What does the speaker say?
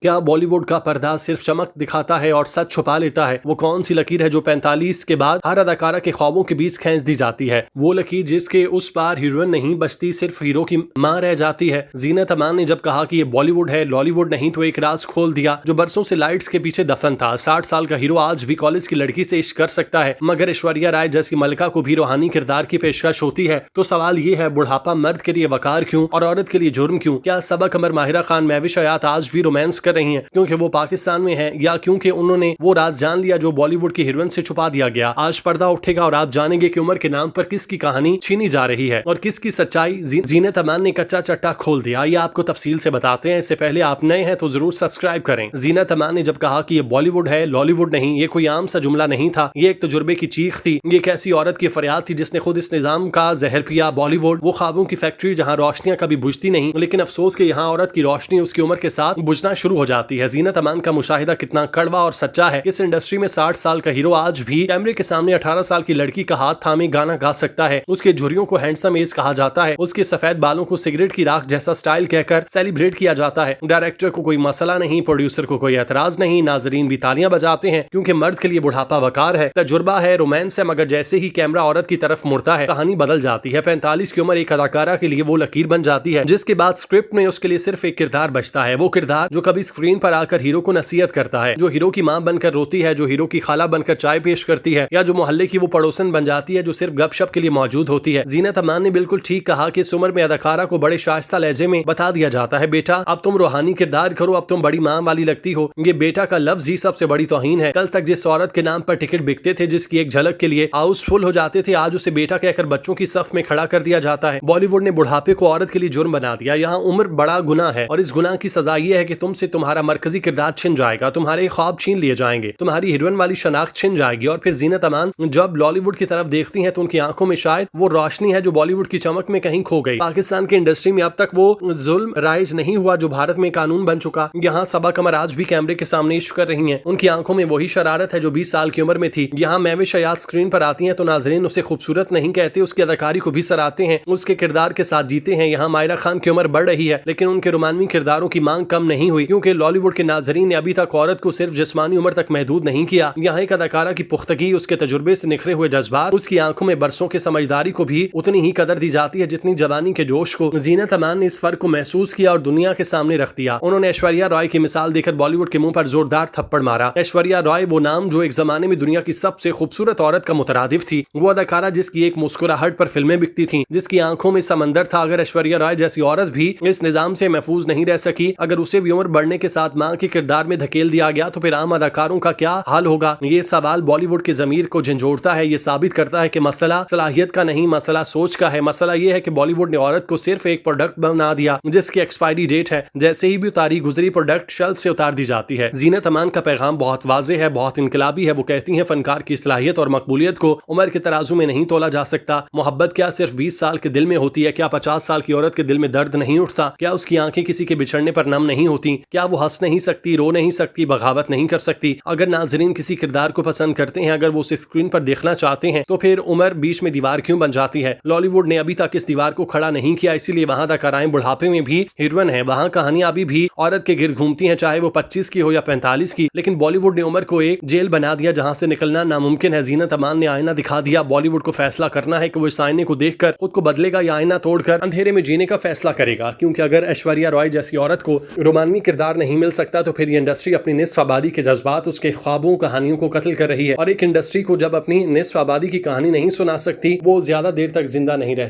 क्या बॉलीवुड का पर्दा सिर्फ चमक दिखाता है और सच छुपा लेता है? वो कौन सी लकीर है जो 45 के बाद हर अदाकारा के ख्वाबों के बीच खींच दी जाती है? वो लकीर जिसके उस पार हीरोइन नहीं बचती, सिर्फ हीरो की मां रह जाती है। जीनत अमान ने जब कहा कि ये बॉलीवुड है, लॉलीवुड नहीं, तो एक राज खोल दिया जो बरसों से लाइट्स के पीछे दफन था। 60 साल का हीरो आज भी कॉलेज की लड़की से इश्क कर सकता है, मगर ऐश्वर्या राय जैसी मलिका को भी रूहानी किरदार की पेशकश होती है। तो सवाल ये है, बुढ़ापा मर्द के लिए वकार क्यों और औरत के लिए जुर्म क्यों? क्या सबा कमर, माहिरा खान, महविश हयात आज भी रोमांस कर रही हैं क्योंकि वो पाकिस्तान में है, या क्योंकि उन्होंने वो राज जान लिया जो बॉलीवुड की हीरोइन से छुपा दिया गया? आज पर्दा उठेगा और आप जानेंगे कि उम्र के नाम पर किसकी कहानी छीनी जा रही है और किसकी सच्चाई जीनत अमान ने कच्चा चट्टा खोल दिया। ये आपको तफसील से बताते हैं। इससे पहले आप नए हैं तो जरूर सब्सक्राइब करें। जीनत अमान ने जब कहा कि ये बॉलीवुड है, लॉलीवुड नहीं, ये कोई आम सा जुमला नहीं था, ये एक तजुर्बे की चीख थी। ये एक ऐसी औरत की फरियाद थी जिसने खुद इस निजाम का जहर पिया। बॉलीवुड वो ख्वाबों की फैक्ट्री जहाँ रोशनियां कभी बुझती नहीं, लेकिन अफसोस के यहाँ औरत की रोशनी उसकी उम्र के साथ बुझना शुरू हो जाती है। जीनत अमान का मुशाहिदा कितना कड़वा और सच्चा है। इस इंडस्ट्री में 60 साल का हीरो आज भी कैमरे के सामने 18 साल की लड़की का हाथ थामे गाना गा सकता है। उसके झुर्रियों को हैंडसम एज कहा जाता है, उसके सफेद बालों को सिगरेट की राख जैसा स्टाइल कहकर सेलिब्रेट किया जाता है। डायरेक्टर को कोई मसला नहीं, प्रोड्यूसर को कोई एतराज नहीं, नाजरीन भी तालियां बजाते हैं क्योंकि मर्द के लिए बुढ़ापा वकार है, तजुर्बा है, रोमांस है। मगर जैसे ही कैमरा औरत की तरफ मुड़ता है, कहानी बदल जाती है। 45 की उम्र एक अदाकारा के लिए वो लकीर बन जाती है जिसके बाद स्क्रिप्ट में उसके लिए सिर्फ एक किरदार बचता है। वो किरदार जो कभी स्क्रीन पर आकर हीरो को नसीहत करता है, जो हीरो की मां बनकर रोती है, जो हीरो की खाला बनकर चाय पेश करती है, या जो मोहल्ले की वो पड़ोसन बन जाती है जो सिर्फ गपशप के लिए मौजूद होती है। जीनत अमान ने बिल्कुल ठीक कहा कि इस उम्र में अदाकारा को बड़े शाइस्ता लहजे में बता दिया जाता है, बेटा अब तुम रूहानी किरदार करो, अब तुम बड़ी मां वाली लगती हो। ये बेटा का लफ्ज ही सबसे बड़ी तौहीन है। कल तक जिस औरत के नाम पर टिकट बिकते थे, जिसकी एक झलक के लिए हाउसफुल हो जाते थे, आज उसे बेटा कहकर बच्चों की सफ में खड़ा कर दिया जाता है। बॉलीवुड ने बुढ़ापे को औरत के लिए जुर्म बना दिया। यहाँ उम्र बड़ा गुनाह है और इस गुनाह की सजा ये है कि तुमसे तुम्हारा मरकजी किरदार छिन जाएगा, तुम्हारे ख्वाब छीन लिए जाएंगे, तुम्हारी हीरोइन वाली शनाख्त छिन जाएगी। और फिर जीनत अमान जब लॉलीवुड की तरफ देखती हैं तो उनकी आंखों में शायद वो रोशनी है जो बॉलीवुड की चमक में कहीं खो गई। पाकिस्तान की इंडस्ट्री में अब तक वो जुल्म राइज नहीं हुआ जो भारत में कानून बन चुका। यहाँ सबा कमर आज भी कैमरे के सामने इश्क कर रही हैं। उनकी आंखों में वही शरारत है जो 20 साल की उम्र में थी। यहाँ महविश हयात स्क्रीन पर आती हैं तो नाजरीन उसे खूबसूरत नहीं कहते, उसकी अदाकारी को भी सराहते हैं, उसके किरदार के साथ जीते हैं। यहाँ माहिरा खान की उम्र बढ़ रही है लेकिन उनके रोमानवी किरदारों की मांग कम नहीं हुई क्योंकि लॉलीवुड के नाजरीन ने अभी तक औरत को सिर्फ जिस्मानी उम्र तक महदूद नहीं किया। यहाँ एक अदाकारा की पुख्तगी, उसके तजुर्बे से निखरे हुए जज्बात, उसकी आंखों में बरसों की समझदारी को भी उतनी ही कदर दी जाती है जितनी जवानी के जोश को। जीनत अमान ने इस फर्क को महसूस किया और दुनिया के सामने रख दिया। उन्होंने ऐश्वर्या राय की मिसाल देकर बॉलीवुड के मुंह पर जोरदार थप्पड़ मारा। ऐश्वर्या राय वो नाम जो एक जमाने में दुनिया की सबसे खूबसूरत औरत का मुतरादिफ थी, वो अदाकारा जिसकी एक मुस्कुराहट पर फिल्में बिकती थी, जिसकी आंखों में समंदर था। अगर ऐश्वर्या राय जैसी औरत भी इस निजाम से महफूज नहीं रह सकी, अगर उसे भी उम्र बढ़ने के साथ मां के किरदार में धकेल दिया गया, तो फिर आम अदाकारों का क्या हाल होगा? ये सवाल बॉलीवुड के जमीर को झंझोड़ता है। ये साबित करता है कि मसला सलाहियत का नहीं, मसला सोच का है। मसला ये है कि बॉलीवुड ने औरत को सिर्फ एक प्रोडक्ट बना दिया जिसकी एक्सपायरी डेट है। जैसे ही भी तारीख गुजरी, प्रोडक्ट शेल्फ से उतार दी जाती है। जीनत अमान का पैगाम बहुत वाजे है, बहुत इनकलाबी है। वो कहती हैं फनकार की सलाहियत और मकबूलियत को उम्र के तराजू में नहीं तोला जा सकता। मोहब्बत क्या सिर्फ 20 साल के दिल में होती है? क्या 50 साल की औरत के दिल में दर्द नहीं उठता? क्या उसकी आंखें किसी के बिछड़ने पर नम नहीं होती? क्या वो हंस नहीं सकती, रो नहीं सकती, बगावत नहीं कर सकती? अगर नाजरीन किसी किरदार को पसंद करते हैं, अगर वो उसे स्क्रीन पर देखना चाहते हैं, तो फिर उम्र बीच में दीवार क्यों बन जाती है? लॉलीवुड ने अभी तक इस दीवार को खड़ा नहीं किया, इसीलिए वहां अदाकाराएं बुढ़ापे में भी हीरोइन है। वहां कहानियां अभी भी औरत के गिर्द घूमती हैं, चाहे वो 25 की हो या 45 की। लेकिन बॉलीवुड ने उम्र को एक जेल बना दिया जहां से निकलना नामुमकिन है। जीनत अमान ने आईना दिखा दिया। बॉलीवुड को फैसला करना है कि वो इस आईने को देखकर खुद को बदलेगा या आईना तोड़कर अंधेरे में जीने का फैसला करेगा। क्योंकि अगर ऐश्वर्या राय जैसी औरत को रोमानवी किरदार नहीं मिल सकता, तो फिर ये इंडस्ट्री अपनी निस्फ आबादी के जज्बात, उसके ख्वाबों, कहानियों को कत्ल कर रही है। और एक इंडस्ट्री को जब अपनी निस्फ आबादी की कहानी नहीं सुना सकती, वो ज्यादा देर तक जिंदा नहीं रहती।